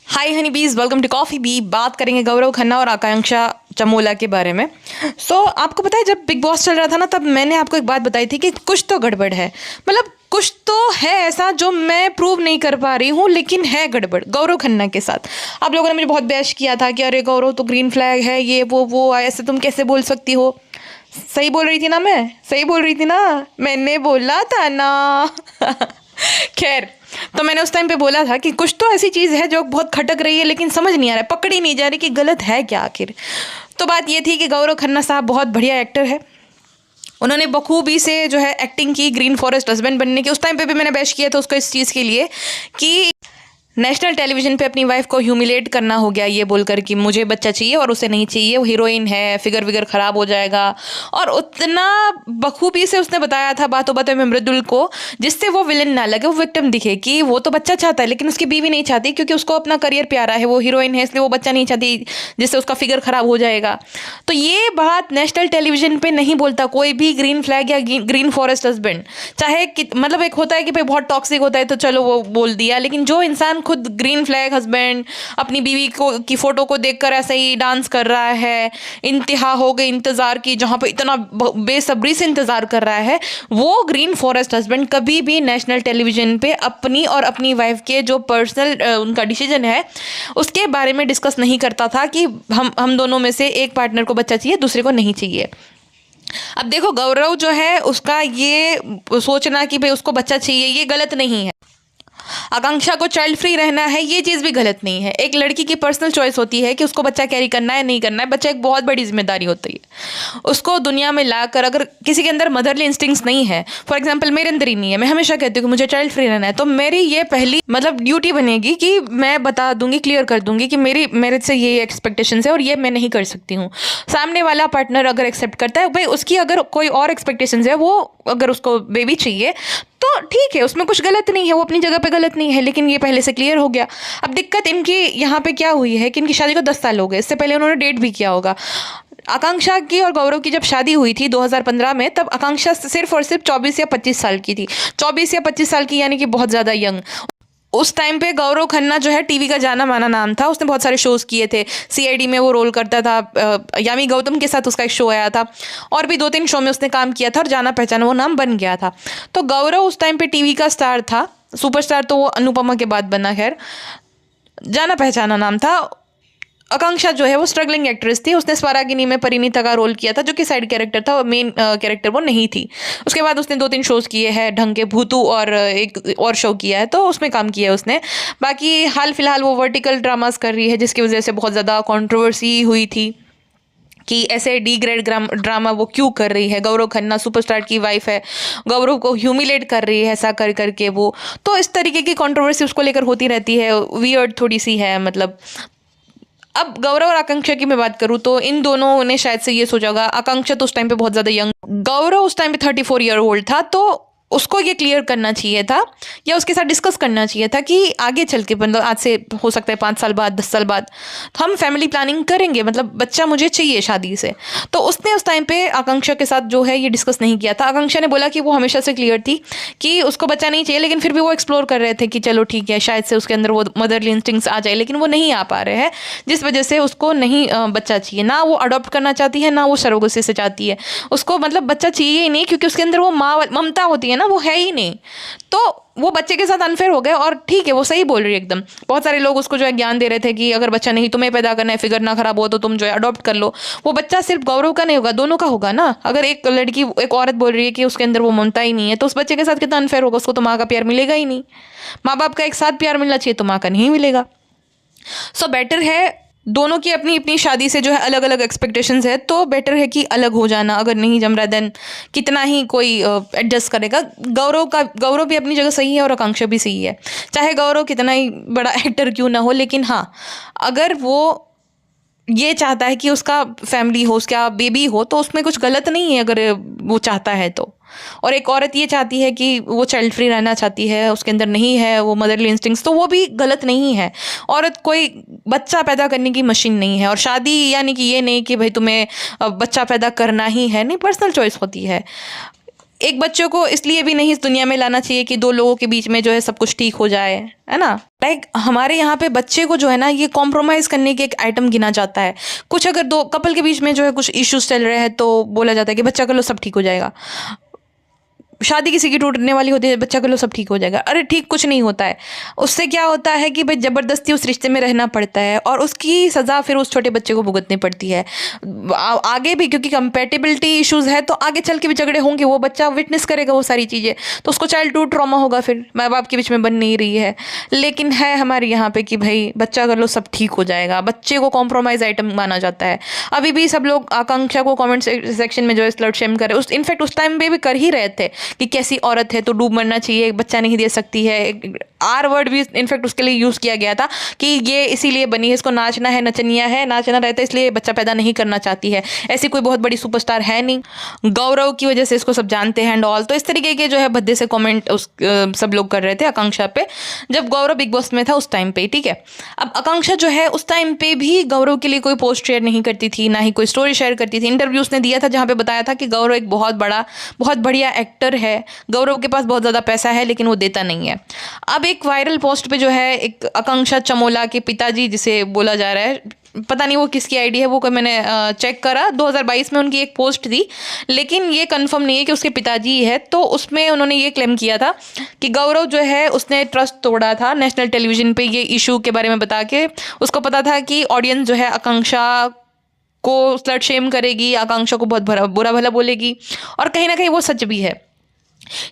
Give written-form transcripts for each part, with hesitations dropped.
हाय हनी बीज, welcome to coffee B. बात करेंगे गौरव खन्ना और आकांक्षा चमोला के बारे में। आपको पता है जब बिग बॉस चल रहा था ना, तब मैंने आपको एक बात बताई थी कि कुछ तो गड़बड़ है। मतलब कुछ तो है ऐसा जो मैं प्रूव नहीं कर पा रही हूँ, लेकिन है गड़बड़ गौरव खन्ना के साथ। आप लोगों ने मुझे बहुत बहस किया था कि अरे गौरव तो ग्रीन फ्लैग है, ये वो ऐसे तुम कैसे बोल सकती हो। सही बोल रही थी ना, मैं सही बोल रही थी ना, मैंने बोला था ना। खैर, तो मैंने उस टाइम पे बोला था कि कुछ तो ऐसी चीज़ है जो बहुत खटक रही है, लेकिन समझ नहीं आ रहा है, पकड़ी नहीं जा रही कि गलत है क्या आखिर। तो बात ये थी कि गौरव खन्ना साहब बहुत बढ़िया एक्टर है। उन्होंने बखूबी से जो है एक्टिंग की ग्रीन फॉरेस्ट हस्बैंड बनने की। उस टाइम पे भी मैंने बैश किया था उसको इस चीज़ के लिए कि नेशनल टेलीविजन पे अपनी वाइफ को ह्यूमिलेट करना हो गया, ये बोलकर कि मुझे बच्चा चाहिए और उसे नहीं चाहिए, वो हीरोइन है, फिगर विगर ख़राब हो जाएगा। और उतना बखूबी से उसने बताया था बातों बातों में मृदुल को, जिससे वो विलन ना लगे, वो विक्टिम दिखे कि वो तो बच्चा चाहता है लेकिन उसकी बीवी नहीं चाहती, क्योंकि उसको अपना करियर प्यारा है, वो हीरोइन है, इसलिए वो बच्चा नहीं चाहती, जिससे उसका फिगर ख़राब हो जाएगा। तो ये बात नेशनल टेलीविजन पे नहीं बोलता कोई भी ग्रीन फ्लैग या ग्रीन फॉरेस्ट हस्बैंड। चाहे मतलब एक होता है कि भाई बहुत टॉक्सिक होता है तो चलो वो बोल दिया, लेकिन जो इंसान खुद ग्रीन फ्लैग हस्बैंड अपनी बीवी को की फोटो को देखकर ऐसे ही डांस कर रहा है, इंतहा हो गई इंतजार की, जहां पे इतना बेसब्री से इंतजार कर रहा है, वो ग्रीन फॉरेस्ट हस्बैंड कभी भी नेशनल टेलीविजन पे अपनी और अपनी वाइफ के जो पर्सनल उनका डिसीजन है उसके बारे में डिस्कस नहीं करता था कि हम दोनों में से एक पार्टनर को बच्चा चाहिए, दूसरे को नहीं चाहिए। अब देखो, गौरव जो है उसका ये सोचना कि भाई उसको बच्चा चाहिए, ये गलत नहीं है। आकांक्षा को चाइल्ड फ्री रहना है, ये चीज़ भी गलत नहीं है। एक लड़की की पर्सनल चॉइस होती है कि उसको बच्चा कैरी करना है नहीं करना है। बच्चा एक बहुत बड़ी जिम्मेदारी होती है। उसको दुनिया में लाकर अगर किसी के अंदर मदरली इंस्टिंक्ट्स नहीं है, फॉर एग्जांपल मेरे अंदर ही नहीं है, मैं हमेशा कहती हूँ कि मुझे चाइल्ड फ्री रहना है, तो मेरी ये पहली मतलब ड्यूटी बनेगी कि मैं बता दूंगी, क्लियर कर दूंगी कि मेरे से ये एक्सपेक्टेशंस है और ये मैं नहीं कर सकती हूँ। सामने वाला पार्टनर अगर एक्सेप्ट करता है, भाई उसकी अगर कोई और एक्सपेक्टेशंस है, वो अगर उसको बेबी चाहिए तो ठीक है, उसमें कुछ गलत नहीं है, वो अपनी जगह पे गलत नहीं है, लेकिन ये पहले से क्लियर हो गया। अब दिक्कत इनकी यहाँ पे क्या हुई है कि इनकी शादी को 10 साल हो गए। इससे पहले उन्होंने डेट भी किया होगा। आकांक्षा की और गौरव की जब शादी हुई थी 2015 में, तब आकांक्षा सिर्फ और सिर्फ 24 या 25 साल की थी। 24 या 25 साल की यानी कि बहुत ज़्यादा यंग। उस टाइम पे गौरव खन्ना जो है टीवी का जाना माना नाम था, उसने बहुत सारे शोज़ किए थे। सीआईडी में वो रोल करता था, यामी गौतम के साथ उसका एक शो आया था, और भी 2-3 शो में उसने काम किया था और जाना पहचाना वो नाम बन गया था। तो गौरव उस टाइम पे टीवी का स्टार था, सुपरस्टार तो वो अनुपमा के बाद बना, खैर जाना पहचाना नाम था। आकांक्षा जो है वो स्ट्रगलिंग एक्ट्रेस थी, उसने स्वरागिनी में परिणीता का रोल किया था, जो कि साइड कैरेक्टर था, मेन कैरेक्टर वो नहीं थी। उसके बाद उसने 2-3 शोज़ किए हैं ढंग के, भूतू और एक और शो किया है, तो उसमें काम किया है उसने। बाकी हाल फिलहाल वो वर्टिकल ड्रामास कर रही है, जिसकी वजह से बहुत ज़्यादा कंट्रोवर्सी हुई थी कि ऐसे डी ग्रेड ड्रामा वो क्यों कर रही है। गौरव खन्ना सुपरस्टार की वाइफ है, गौरव को ह्यूमिलेट कर रही है ऐसा कर करके वो। तो इस तरीके की कंट्रोवर्सी उसको लेकर होती रहती है, वियर्ड थोड़ी सी है मतलब। अब गौरव और आकांक्षा की मैं बात करूँ तो इन दोनों ने शायद से ये सोचा होगा, आकांक्षा तो उस टाइम पे बहुत ज़्यादा यंग, गौरव उस टाइम पे 34 ईयर ओल्ड था, तो उसको ये क्लियर करना चाहिए था या उसके साथ डिस्कस करना चाहिए था कि आगे चल के, मतलब आज से हो सकता है 5 साल बाद 10 साल बाद हम फैमिली प्लानिंग करेंगे, मतलब बच्चा मुझे चाहिए शादी से। तो उसने उस टाइम पे आकांक्षा के साथ जो है ये डिस्कस नहीं किया था। आकांक्षा ने बोला कि वो हमेशा से क्लियर थी कि उसको बच्चा नहीं चाहिए, लेकिन फिर भी वो एक्सप्लोर कर रहे थे कि चलो ठीक है, शायद से उसके अंदर वो मदरली इंस्टिंक्ट्स आ जाए, लेकिन वो नहीं आ पा रहे हैं, जिस वजह से उसको नहीं बच्चा चाहिए। ना वो अडॉप्ट करना चाहती है, ना वो सरोगेसी से चाहती है। उसको मतलब बच्चा चाहिए ही नहीं, क्योंकि उसके अंदर वो माँ ममता होती है ना, वो है ही नहीं। तो वो बच्चे के साथ अनफेयर हो गए। और ठीक है, वो सही बोल रही है एकदम। बहुत सारे लोग उसको जो है ज्ञान दे रहे थे कि अगर बच्चा नहीं तुम्हें पैदा करना है, फिगर ना खराब हो, तो तुम जो है अडॉप्ट कर लो। वो बच्चा सिर्फ गौरव का नहीं होगा, दोनों का होगा ना। अगर एक लड़की एक औरत बोल रही है कि उसके अंदर वो ममता ही नहीं है, तो उस बच्चे के साथ कितना अनफेयर होगा। उसको तो माँ का प्यार मिलेगा ही नहीं। माँ बाप का एक साथ प्यार मिलना चाहिए, तो माँ का नहीं मिलेगा। सो बेटर है, दोनों की अपनी अपनी शादी से जो है अलग अलग एक्सपेक्टेशंस है, तो बेटर है कि अलग हो जाना। अगर नहीं जम रहा देन कितना ही कोई एडजस्ट करेगा। गौरव भी अपनी जगह सही है और आकांक्षा भी सही है, चाहे गौरव कितना ही बड़ा एक्टर क्यों ना हो। लेकिन हाँ, अगर वो ये चाहता है कि उसका फैमिली हो, उसका बेबी हो, तो उसमें कुछ गलत नहीं है अगर वो चाहता है तो। और एक औरत ये चाहती है कि वो चाइल्ड फ्री रहना चाहती है, उसके अंदर नहीं है वो मदरली इंस्टिंक्ट्स, तो वो भी गलत नहीं है। औरत कोई बच्चा पैदा करने की मशीन नहीं है। और शादी यानी कि ये नहीं कि भाई तुम्हें बच्चा पैदा करना ही है, नहीं, पर्सनल चॉइस होती है। एक बच्चे को इसलिए भी नहीं इस दुनिया में लाना चाहिए कि दो लोगों के बीच में जो है सब कुछ ठीक हो जाए, है ना। लाइक हमारे यहाँ पे बच्चे को जो है ना ये कॉम्प्रोमाइज करने के एक आइटम गिना जाता है। कुछ अगर दो कपल के बीच में जो है कुछ इश्यूज चल रहे हैं तो बोला जाता है कि बच्चा कर लो सब ठीक हो जाएगा। शादी किसी की टूटने वाली होती है, बच्चा कर लो सब ठीक हो जाएगा। अरे ठीक कुछ नहीं होता है। उससे क्या होता है कि भाई ज़बरदस्ती उस रिश्ते में रहना पड़ता है और उसकी सज़ा फिर उस छोटे बच्चे को भुगतनी पड़ती है आगे भी, क्योंकि कंपेटिबिलिटी इश्यूज़ है तो आगे चल के भी झगड़े होंगे। वो बच्चा विटनेस करेगा वो सारी चीज़ें, तो उसको चाइल्डहुड ट्रॉमा होगा, फिर माँ बाप के बीच में बन नहीं रही है। लेकिन है हमारे यहाँ पे कि भाई बच्चा कर लो सब ठीक हो जाएगा, बच्चे को कॉम्प्रोमाइज़ आइटम माना जाता है। अभी भी सब लोग आकांक्षा को कॉमेंट सेक्शन में जो है स्लट शेम कर रहे, इनफैक्ट उस टाइम पे भी कर ही रहे थे कि कैसी औरत है तो डूब मरना चाहिए, बच्चा नहीं दे सकती है। आर वर्ड भी इनफैक्ट उसके लिए यूज़ किया गया था कि ये इसीलिए बनी है, इसको नाचना है, नचनिया है, नाचना रहता है इसलिए बच्चा पैदा नहीं करना चाहती है। ऐसी कोई बहुत बड़ी सुपरस्टार है नहीं, गौरव की वजह से इसको सब जानते हैं एंड ऑल। तो इस तरीके के जो है भद्दे से कमेंट सब लोग कर रहे थे आकांक्षा पे जब गौरव बिग बॉस में था उस टाइम पे, ठीक है। अब आकांक्षा जो है उस टाइम पे भी गौरव के लिए कोई पोस्ट शेयर नहीं करती थी, ना ही कोई स्टोरी शेयर करती थी। इंटरव्यू उसने दिया था जहाँ पे बताया था कि गौरव एक बहुत बढ़िया एक्टर है, गौरव के पास बहुत ज़्यादा पैसा है लेकिन वो देता नहीं है। अब एक वायरल पोस्ट पे जो है एक आकांक्षा चमोला के पिताजी जिसे बोला जा रहा है, पता नहीं वो किसकी आईडी है, वो मैंने चेक करा 2022 में उनकी एक पोस्ट थी, लेकिन ये कंफर्म नहीं है कि उसके पिताजी है। तो उसमें उन्होंने ये क्लेम किया था कि गौरव जो है उसने ट्रस्ट तोड़ा था नेशनल टेलीविजन पे ये इशू के बारे में बता के। उसको पता था कि ऑडियंस जो है आकांक्षा को स्लट शेम करेगी, आकांक्षा को बहुत बुरा भला बोलेगी, और कहीं ना कहीं वो सच भी है।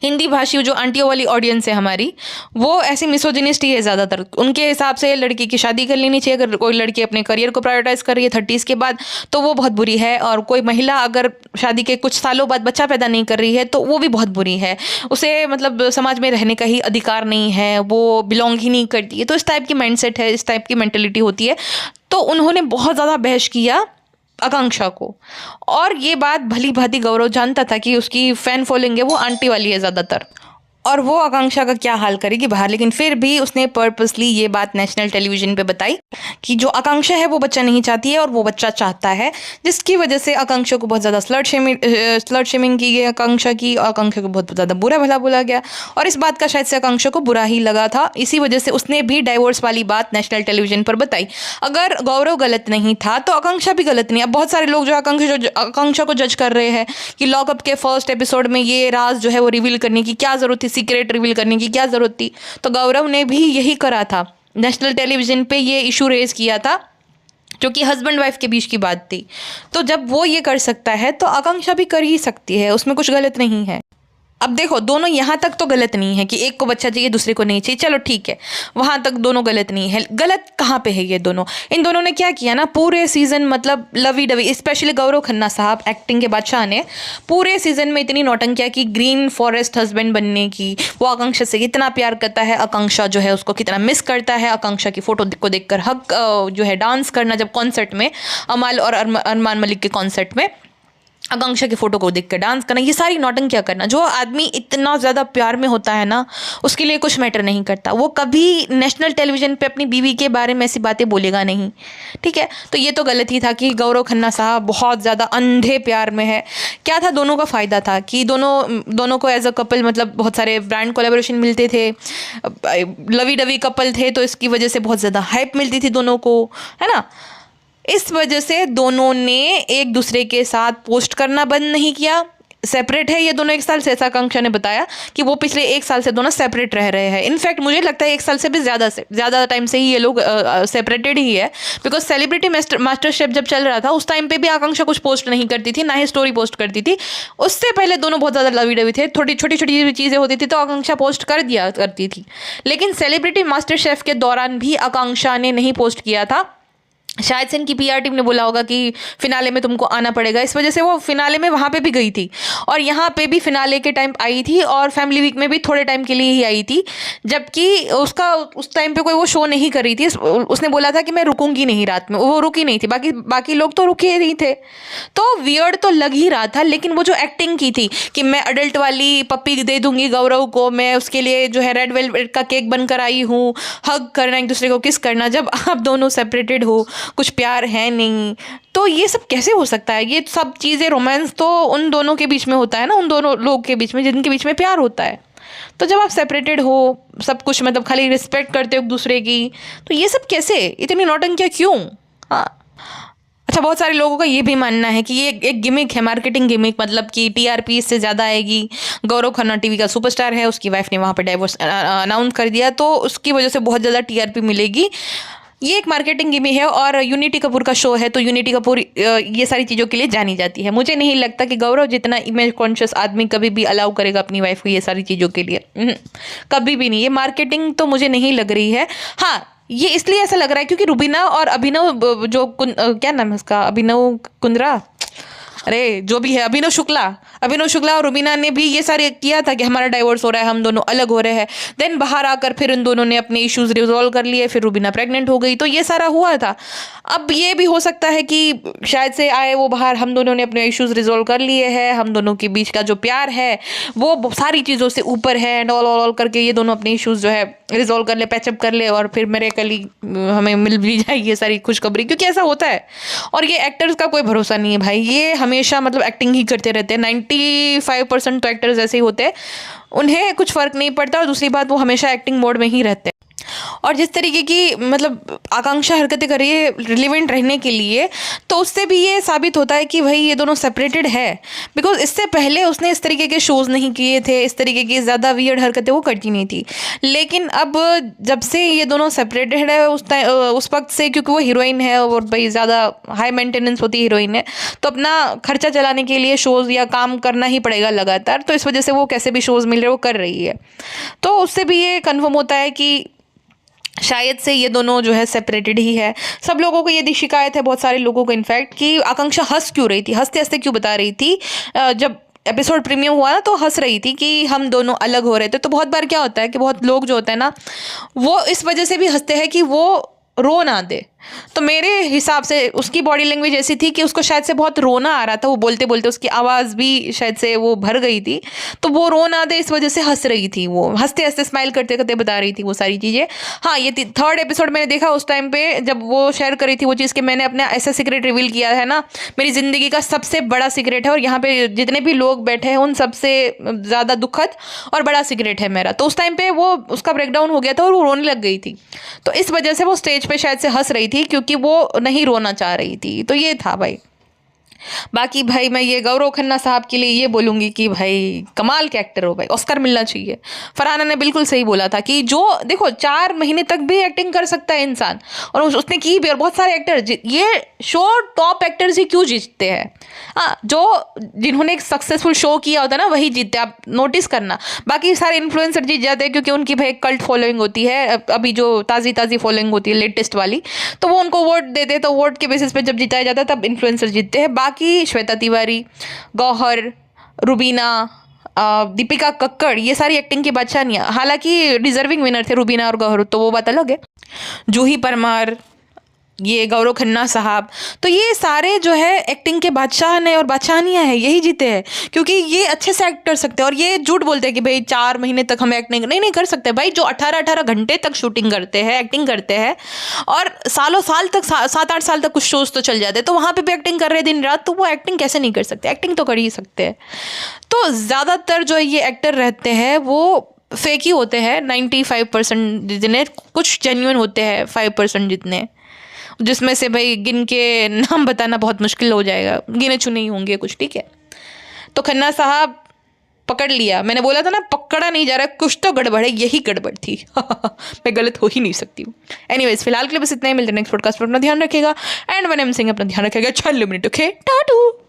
हिंदी भाषी जो आंटियों वाली ऑडियंस है हमारी, वो ऐसी मिसोजिनिस्ट ही है ज़्यादातर। उनके हिसाब से लड़की की शादी कर लेनी चाहिए, अगर कोई लड़की अपने करियर को प्रायोरिटाइज कर रही है 30s के बाद तो वो बहुत बुरी है, और कोई महिला अगर शादी के कुछ सालों बाद बच्चा पैदा नहीं कर रही है तो वो भी बहुत बुरी है। उसे मतलब समाज में रहने का ही अधिकार नहीं है, वो बिलोंग ही नहीं करती है। तो इस टाइप की माइंडसेट है, इस टाइप की मेंटेलिटी होती है। तो उन्होंने बहुत ज़्यादा बहस किया आकांक्षा को, और ये बात भली भांति गौरव जानता था कि उसकी फैन फॉलोइंग है वो आंटी वाली है ज़्यादातर, और वो आकांक्षा का क्या हाल करेगी बाहर। लेकिन फिर भी उसने पर्पसली ये बात नेशनल टेलीविजन पे बताई कि जो आकांक्षा है वो बच्चा नहीं चाहती है और वो बच्चा चाहता है, जिसकी वजह से आकांक्षा को बहुत ज़्यादा स्लट शेमिंग की गई आकांक्षा की, आकांक्षा को बहुत ज़्यादा बुरा भला बोला गया, और इस बात का शायद से आकांक्षा को बुरा ही लगा था। इसी वजह से उसने भी डाइवोर्स वाली बात नेशनल टेलीविजन पर बताई। अगर गौरव गलत नहीं था तो आकांक्षा भी गलत नहीं। अब बहुत सारे लोग जो आकांक्षा को जज कर रहे हैं कि लॉकअप के फर्स्ट एपिसोड में ये राज जो है वो रिवील करने की क्या ज़रूरत थी, सीक्रेट रिवील करने की क्या ज़रूरत थी। तो गौरव ने भी यही करा था, नेशनल टेलीविजन पे ये इशू रेज किया था जो कि हस्बैंड वाइफ के बीच की बात थी। तो जब वो ये कर सकता है तो आकांक्षा भी कर ही सकती है, उसमें कुछ गलत नहीं है। अब देखो दोनों यहाँ तक तो गलत नहीं है कि एक को बच्चा चाहिए दूसरे को नहीं चाहिए, चलो ठीक है, वहाँ तक दोनों गलत नहीं है। गलत कहाँ पे है ये दोनों? इन दोनों ने क्या किया ना, पूरे सीजन मतलब lovey dovey, specially Gaurav Khanna साहब एक्टिंग के बादशाह ने पूरे सीजन में इतनी नौटंकियाँ की, ग्रीन फॉरेस्ट हस्बैंड बनने की। वो आकांक्षा से कितना प्यार करता है, आकांक्षा जो है उसको कितना मिस करता है, आकांक्षा की फोटो को देखकर हक जो है डांस करना, जब कॉन्सर्ट में अमाल और अरमान मलिक के कॉन्सर्ट में आकांक्षा की फोटो को देख कर डांस करना, ये सारी नौटंकियाँ करना। जो आदमी इतना ज़्यादा प्यार में होता है ना, उसके लिए कुछ मैटर नहीं करता। वो कभी नेशनल टेलीविज़न पे अपनी बीवी के बारे में ऐसी बातें बोलेगा नहीं, ठीक है। तो ये तो गलत ही था कि गौरव खन्ना साहब बहुत ज़्यादा अंधे प्यार में है। क्या था, दोनों का फ़ायदा था कि दोनों को एज अ कपल मतलब बहुत सारे ब्रांड कोलैबोरेशन मिलते थे, लवी डवी कपल थे, तो इसकी वजह से बहुत ज़्यादा हाइप मिलती थी दोनों को, है ना। इस वजह से दोनों ने एक दूसरे के साथ पोस्ट करना बंद नहीं किया। सेपरेट है ये दोनों 1 साल से, ऐसा आकांक्षा ने बताया कि वो पिछले 1 साल से दोनों सेपरेट रह रहे हैं। इनफैक्ट मुझे लगता है 1 साल से भी ज़्यादा टाइम से ही ये लोग सेपरेटेड ही है, बिकॉज सेलिब्रिटी मास्टर शेफ जब चल रहा था उस टाइम पे भी आकांक्षा कुछ पोस्ट नहीं करती थी, ना ही स्टोरी पोस्ट करती थी। उससे पहले दोनों बहुत ज़्यादा लवी डवी थे, छोटी छोटी चीज़ें होती थी तो आकांक्षा पोस्ट कर दिया करती थी। लेकिन सेलिब्रिटी मास्टर शेफ के दौरान भी आकांक्षा ने नहीं पोस्ट किया था। शायद से इनकी पीआर टीम ने बोला होगा कि फिनाले में तुमको आना पड़ेगा, इस वजह से वो फिनाले में वहाँ पे भी गई थी, और यहाँ पे भी फिनाले के टाइम आई थी, और फैमिली वीक में भी थोड़े टाइम के लिए ही आई थी, जबकि उसका उस टाइम पे कोई वो शो नहीं कर रही थी। उसने बोला था कि मैं रुकूंगी नहीं रात में, वो रुकी नहीं थी, बाकी लोग तो रुके नहीं थे। तो वियर्ड तो लग ही रहा था, लेकिन वो जो एक्टिंग की थी कि मैं अडल्ट वाली पप्पी दे दूंगी गौरव को, मैं उसके लिए जो है रेड वेलवेट का केक बनकर आई हूँ, हग करना, एक दूसरे को किस करना, जब आप दोनों सेपरेटेड हो कुछ प्यार है नहीं, तो ये सब कैसे हो सकता है? ये सब चीज़ें, रोमांस तो उन दोनों के बीच में होता है ना, उन दोनों लोग के बीच में जिनके बीच में प्यार होता है। तो जब आप सेपरेटेड हो, सब कुछ मतलब खाली रिस्पेक्ट करते हो एक दूसरे की, तो ये सब कैसे, इतनी नौटंकियाँ क्यों? हाँ, अच्छा, बहुत सारे लोगों का ये भी मानना है कि ये एक गिमिक है, मार्केटिंग गिमिक, मतलब कि टीआरपी इससे ज़्यादा आएगी। गौरव खन्ना टीवी का सुपरस्टार है, उसकी वाइफ ने वहाँ पर डाइवोर्स अनाउंस कर दिया, तो उसकी वजह से बहुत ज़्यादा टीआरपी मिलेगी। ये एक मार्केटिंग गिमिक है, और यूनिटी कपूर का शो है, तो यूनिटी कपूर ये सारी चीज़ों के लिए जानी जाती है। मुझे नहीं लगता कि गौरव जितना इमेज कॉन्शियस आदमी कभी भी अलाउ करेगा अपनी वाइफ को ये सारी चीज़ों के लिए। कभी भी नहीं। ये मार्केटिंग तो मुझे नहीं लग रही है। हाँ, ये इसलिए ऐसा लग रहा है क्योंकि रुबीना और अभिनव क्या नाम है उसका, अभिनव कुंद्रा, अरे जो भी है, अभिनव शुक्ला और रुबीना ने भी ये सारे किया था कि हमारा डाइवोर्स हो रहा है, हम दोनों अलग हो रहे हैं। देन बाहर आकर फिर इन दोनों ने अपने इश्यूज रिजॉल्व कर लिए, फिर रुबीना प्रेग्नेंट हो गई, तो ये सारा हुआ था। अब ये भी हो सकता है कि शायद से आए वो बाहर, हम दोनों ने अपने इश्यूज रिजॉल्व कर लिए हैं, हम दोनों के बीच का जो प्यार है वो सारी चीज़ों से ऊपर है, एंड ऑल करके ये दोनों अपने इश्यूज जो है रिजॉल्व कर ले, पैचअप कर ले, और फिर मेरे कल हमें मिल भी जाए ये सारी खुशखबरी, क्योंकि ऐसा होता है। और ये एक्टर्स का कोई भरोसा नहीं है भाई, ये हमेशा मतलब एक्टिंग ही करते रहते हैं। 95% तो एक्टर्स ऐसे ही होते हैं, उन्हें कुछ फ़र्क नहीं पड़ता, और दूसरी बात वो हमेशा एक्टिंग मोड में ही रहते हैं। और जिस तरीके की मतलब आकांक्षा हरकतें कर रही है रिलेवेंट रहने के लिए, तो उससे भी ये साबित होता है कि भाई ये दोनों सेपरेटेड है। बिकॉज इससे पहले उसने इस तरीके के शोज़ नहीं किए थे, इस तरीके की ज़्यादा वियर्ड हरकतें वो करती नहीं थी। लेकिन अब जब से ये दोनों सेपरेटेड है उस वक्त से, क्योंकि वो हीरोइन है और भाई ज़्यादा हाई मेंटेनेंस होती है हीरोइन है, तो अपना खर्चा चलाने के लिए शोज़ या काम करना ही पड़ेगा लगातार, तो इस वजह से वो कैसे भी शोज़ मिल रहे वो कर रही है। तो उससे भी ये कन्फर्म होता है कि शायद से ये दोनों जो है सेपरेटेड ही है। सब लोगों को ये शिकायत है, बहुत सारे लोगों को इनफैक्ट, कि आकांक्षा हंस क्यों रही थी, हंसते हंसते क्यों बता रही थी। जब एपिसोड प्रीमियम हुआ ना, तो हंस रही थी कि हम दोनों अलग हो रहे थे। तो बहुत बार क्या होता है कि बहुत लोग जो होते हैं ना, वो इस वजह से भी हंसते हैं कि वो रो ना दे। तो मेरे हिसाब से उसकी बॉडी लैंग्वेज ऐसी थी कि उसको शायद से बहुत रोना आ रहा था, वो बोलते बोलते उसकी आवाज़ भी शायद से वो भर गई थी, तो वो रो ना दे इस वजह से हंस रही थी। वो हंसते हंसते स्माइल करते करते बता रही थी वो सारी चीज़ें। हाँ, ये 3rd एपिसोड मैंने देखा उस टाइम पे, जब वो शेयर करी थी वो चीज़ कि मैंने अपना ऐसा सीक्रेट रिवील किया है ना, मेरी ज़िंदगी का सबसे बड़ा सीक्रेट है, और यहाँ पे जितने भी लोग बैठे हैं उन सबसे ज़्यादा दुखद और बड़ा सीक्रेट है मेरा। तो उस टाइम पे वो उसका ब्रेकडाउन हो गया था और वो रोने लग गई थी, तो इस वजह से वो स्टेज पे शायद से हंस रही थी, क्योंकि वो नहीं रोना चाह रही थी। तो ये था भाई। बाकी भाई मैं ये गौरव खन्ना साहब के लिए ये बोलूँगी कि भाई कमाल के एक्टर हो भाई, ऑस्कर मिलना चाहिए। फरहाना ने बिल्कुल सही बोला था कि जो देखो 4 महीने तक भी एक्टिंग कर सकता है इंसान, और उसने की भी। और बहुत सारे एक्टर, ये शो टॉप एक्टर्स ही क्यों जीतते हैं? हाँ, जो जिन्होंने एक सक्सेसफुल शो किया होता है ना, वही जीतते, आप नोटिस करना। बाकी सारे इन्फ्लुएंसर जीत जाते हैं क्योंकि उनकी भाई कल्ट फॉलोइंग होती है, अभी जो ताज़ी फॉलोइंग होती है लेटेस्ट वाली, तो वो उनको वोट देते हैं, तो वोट के बेसिस पे जब जिताया जाता है तब इन्फ्लुएंसर जीतते हैं। बाकी श्वेता तिवारी, गौहर, रुबीना, दीपिका कक्कड़, ये सारी एक्टिंग की बादशाह नहीं है। हालांकि डिजर्विंग विनर थे रुबीना और गौहर, तो वो बात अलग है। जूही परमार, ये गौरव खन्ना साहब, तो ये सारे जो है एक्टिंग के बादशाह ने और बादशाहनियाँ हैं, यही जीते हैं, क्योंकि ये अच्छे से एक्ट कर सकते हैं। और ये झूठ बोलते हैं कि भाई 4 महीने तक हम एक्टिंग नहीं कर सकते भाई। जो 18 घंटे तक शूटिंग करते हैं, एक्टिंग करते हैं, और सालों साल तक 7-8 साल तक कुछ शोज तो चल जाते हैं, तो वहाँ पे भी एक्टिंग कर रहे दिन रात, तो वो एक्टिंग कैसे नहीं कर सकते? एक्टिंग तो कर ही सकते हैं। तो ज़्यादातर जो ये एक्टर रहते हैं वो फेक ही होते हैं। 95% जितने, कुछ जेन्युइन होते हैं 5% जितने, जिसमें से भाई गिन के नाम बताना बहुत मुश्किल हो जाएगा, गिने चुने ही होंगे कुछ। ठीक है, तो खन्ना साहब पकड़ लिया। मैंने बोला था ना, पकड़ा नहीं जा रहा, कुछ तो गड़बड़ है, यही गड़बड़ थी। मैं गलत हो ही नहीं सकती हूँ। एनीवेज, फिलहाल के लिए बस इतना ही। मिलते हैं नेक्स्ट पॉडकास्ट पर। अपना ध्यान रखेगा, एंड वन एम सिंह अपना ध्यान रखेगा। 6 मिनट, ओके, टाटू।